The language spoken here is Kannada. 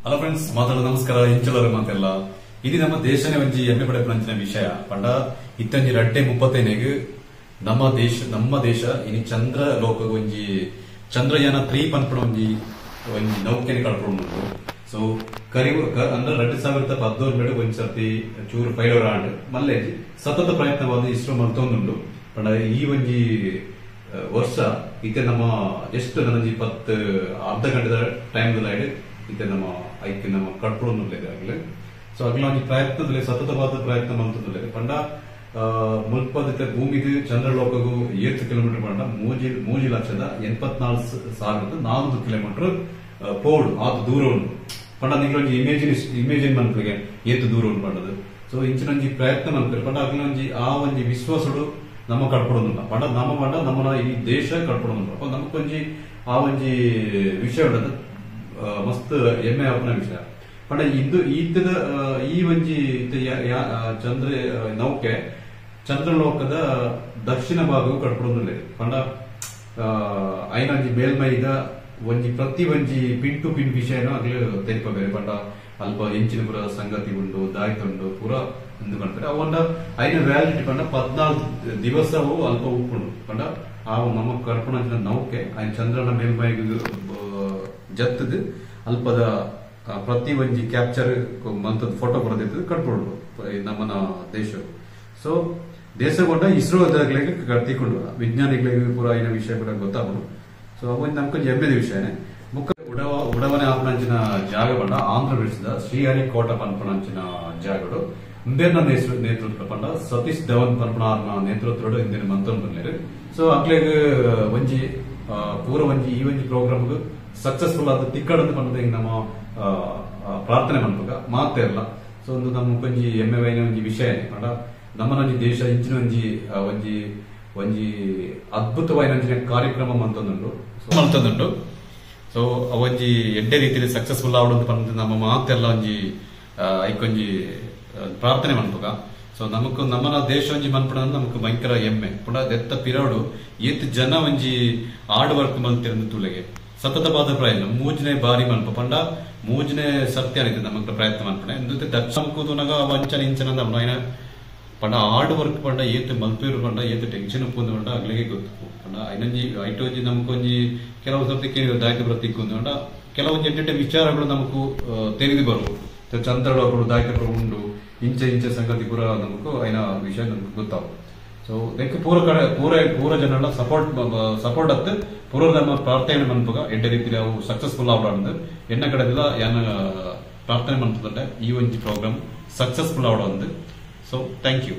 ಹಲೋ ಫ್ರೆಂಡ್ಸ್, ಮಾತಾಡೋ ನಮಸ್ಕಾರ. ಇಂಚಲರು ಮಾತೆಲ್ಲ ಇದು ನಮ್ಮ ದೇಶನೇ ಒಂಜಿ ಹೆಮ್ಮೆ ಪಡೆ ಪಂಚಿನ ವಿಷಯ ಪಂಡ ಇತ್ತಂಜಿ 2035 ನಮ್ಮ ದೇಶ ಇನಿ ಚಂದ್ರ ಲೋಕ ಒಂಜಿ ಚಂದ್ರಯಾನ 3 ಪನ್ಪಡ ಒಂಜಿ ನೌಕೆನೆ ಕಳ್ಕೊಂಡು. ಸೊ ಕರಿವು ಅಂದ್ರೆ 2017 ಒಂದ್ ಸರ್ತಿ ಚೂರು ಫೈಲೋರ್ ಆಂಡ್ ಮಲ್ಲೆ ಸತತ ಪ್ರಯತ್ನವಾದ ಇಸ್ರೋ ಮಲ್ತೊಂದುಂಡು ಪಂಡ ಈ ಒಂಜಿ ವರ್ಷ ಇತ್ತೆ ನಮ್ಮ ಎಷ್ಟು ನನಂಜಿ 10 ಅರ್ಧ ಗಂಟೆದ ಟೈಮ್ ಇತ್ತೆ ನಮ್ಮ ಐಕ್ಯ ನಮ್ಮ ಕಟ್ಕೊಳ್ಳೋದಿಲ್ಲ. ಸೊ ಅಗ್ಲ ಒಂಜಿ ಪ್ರಯತ್ನದಲ್ಲಿ ಸತತವಾದ ಪ್ರಯತ್ನ ಮಂತದಲ್ಲ ಪಂಡ ಮುಲ್ಪದ ಭೂಮಿಗೆ ಚಂದ್ರಲೋಕಗೂ 7 ಕಿಲೋಮೀಟರ್ ಪಂಡ 3,84,400 ಕಿಲೋಮೀಟರ್ ಪೋಡು ಆದ ದೂರ ಉಂಟು ಪಂಡ ನಿಂಗೆ ಇಮೇಜಿನ್ ಮನ್ಪಲಿಗೆ ಏತು ದೂರ ಉಂಟು ಪಂಡದು. ಸೊ ಇಂಚಿನೊಂಜಿ ಪ್ರಯತ್ನ ಮನ್ಪಲಿ ಪಂಡ ಅಗ್ಲ ಒಂಜಿ ಆ ಒಂಜಿ ವಿಶ್ವಾಸಡು ನಮ್ಮ ಕಟ್ಕೊಡೋದಿಲ್ಲ ಪಂಡ ನಮ್ಮನ್ನ ಈ ದೇಶ ಕಟ್ಕೊಡೋದಿಲ್ಲ. ನಮಕೊಂಜಿ ಆ ಒಂಜಿ ವಿಷಯ ಉಂಟದ ಮಸ್ತ್ ಹೆಮ್ಮೆ ಆಪನ ವಿಷಯ ಪಂಡ ಈತದ ಈ ಒಂಜಿ ಚಂದ್ರ ನೌಕೆ ಚಂದ್ರಲೋಕದ ದಕ್ಷಿಣ ಭಾಗವು ಕಟ್ಕೊಡೋದಿಲ್ಲ ಪಂಡ ಐನೊಂಜಿ ಮೇಲ್ಮೈದ ಪ್ರತಿ ಒಂಜಿ ಪಿನ್ ಟು ಪಿನ್ ವಿಷಯನೂ ಆಗ್ಲೇ ತೆರಿಪಬೇರೆ ಪಂಡ ಅಲ್ಪ ಹೆಂಚಿನ ಪುರ ಸಂಗತಿ ಉಂಡು ದಾಯ್ತುಂಡು ಪೂರ ಎಂದು ಕಾಣ್ತಾರೆ ಅವನ್ನ ಐನ ವ್ಯಾಲಿಡಿಟಿ ಪಂಡ 14 ದಿವಸವು ಅಲ್ಪ ಉಪ್ಪುಂಡು ಪಂಡ ಆ ನಮ್ಮ ಕರ್ಪಣ ನೌಕೆ ಐನ್ ಚಂದ್ರನ ಮೇಲ್ಮೈಗೆ ಜತ್ತದ ಅಲ್ಪದ ಪ್ರತಿ ಒಂಜಿ ಕ್ಯಾಪ್ಚರ್ ಮಂತದ ಫೋಟೋ ಬರೋದಿತ್ತು ಕಟ್ಕೊಂಡು ನಮ್ಮನ ದೇಶ. ಸೊ ದೇಶಗೊಂಡ ಇಸ್ರೋ ಕರ್ತಿಕೊಂಡು ವಿಜ್ಞಾನಿಗಳಿಗೆ ಪೂರ ಐನ ವಿಷಯ ಕೂಡ ಗೊತ್ತಾಗ್ಬೋದು. ಸೊ ಅವನ್ ನಮ್ಕೊಂದು ಹೆಮ್ಮೆದ ವಿಷಯನೇ ಮುಖ್ಯ ಉಡವನೆ ಆಪಣಂಚಿನ ಜಾಗ ಪಂಡ ಆಂಧ್ರ ಪ್ರದೇಶದ ಶ್ರೀಹರಿಕೋಟ ಪನ್ಪಣಂಚಿನ ಜಾಗಗಳು ಇಂದೇನ ನೇತೃತ್ವ ಪಂಡ ಸತೀಶ್ ಧವನ್ ಪನ್ಪಣ ನೇತೃತ್ವ ಇಂದಿನ ಮಂತ್ರ ಬಂದಿರು. ಸೊ ಅಕ್ಲೆಗ್ ಒಂಜಿ ಪೂರ ಒಂಜಿ ಈ ಒಂಜಿ ಪ್ರೋಗ್ರಾಮ್ ಸಕ್ಸಸ್ಫುಲ್ ಆದ ತಿಕ್ಕಡಂದು ಪಂಡದ ನಮ್ಮ ಪ್ರಾರ್ಥನೆ ಮನ್ಪಗ ಮಾತೇ ಇಲ್ಲ. ಸೊ ಒಂದು ನಮ್ಮ ಒಂಜಿ ಹೆಮ್ಮೆ ವೈನ ಒಂಜಿ ವಿಷಯನೇ ಪಂಡ ನಮ್ಮನೊಂಜಿ ದೇಶ ಇಂಚಿನ ಒಂಜಿ ಅದ್ಭುತವಾದ ಕಾರ್ಯಕ್ರಮ ಮಂತೊಂದುಂಡು. ಸೊ ಅವೊಂಜಿ ಎಡ್ಡೆ ರೀತಿಯಲ್ಲಿ ಸಕ್ಸಸ್ಫುಲ್ ಆವಡೊಂದು ಪಂಡ ನಮ್ಮ ಮಾತೆಲ್ಲ ಒಂಜಿ ಐಕೊಂಜಿ ಪ್ರಾರ್ಥನೆ ಮನ್ಪಗ. ಸೊ ನಮ್ಮನ ದೇಶ ಒಂಜಿ ಮನ್ಪಡ ನಮಕ್ ಭಯಂಕರ ಹೆಮ್ಮೆ ಪುಡ ದೆತ್ತ ಪಿರಾಡು ಏತ್ ಜನ ಒಂಜಿ ಹಾರ್ಡ್ ವರ್ಕ್ ಮಲ್ತಿರಂದು ತುಲೆಗೆ ಸತತವಾದ ಪ್ರಯತ್ನ ಮೂಜನೆ ಬಾರಿ ಮನ್ಪ ಪಂಡ ಮೂಜನೆ ಸತ್ಯ ಆಯ್ತು ನಮಕ್ ಪ್ರಯತ್ನ ಮನ್ಪಣೆ ಎಂದೂ ದಕ್ಷಿಣಗ ವಂಚನೆ ಇಂಚನ ನಮ್ಮನ ಪಂಡ ಹಾರ್ಡ್ ವರ್ಕ್ ಪಂಡ ಏತ್ ಮಲ್ಪೇರು ಪಂಡ ಏತ್ ಟೆನ್ಷನ್ ಉಪ್ಪುಂದು ಪಂಡ ಅಗ್ಲಿಗೆ ಗೊತ್ತು ಪಂಡ ಐನೊಂಜಿ ಐಟೋಜಿ ನಮಕೊಂಜಿ ಕೆಲವು ಸರ್ತಿ ದಾಯ್ತು ಬರತಿಕ್ಕು ಪಂಡ ಕೆಲವೊಂದು ಎಡ್ಡೆ ವಿಚಾರಗಳು ನಮಕು ತೆರೆದು ಬರುವು ಚಂದ್ರಲೋಕಗಳು ದಾಯ್ತು ಉಂಡು ಇಂಚೆ ಸಂಗತಿ ಪೂರ ನಮಕು ಐನ ವಿಷಯ ನಮಕ್ ಗೊತ್ತಾವು. ಸೊ ಇದಕ್ಕೆ ಪೂರ ಜನರ ಸಪೋರ್ಟ್ ಅತ್ತು ಪೂರ ನಮ್ಮ ಪ್ರಾರ್ಥನೆ ಮನ್ಪಗ ಎಡ್ಡೆ ರೀತಿಯಲ್ಲಿ ಅವು ಸಕ್ಸಸ್ಫುಲ್ ಆವಡಂದು ಎನ್ನ ಕಡೆದೆಲ್ಲ ಏನ ಪ್ರಾರ್ಥನೆ ಮನ್ಪದಂಡ ಈ ಒಂಜಿ ಪ್ರೋಗ್ರಾಮ್ ಸಕ್ಸಸ್ಫುಲ್ ಆವಡಂದು. So thank you.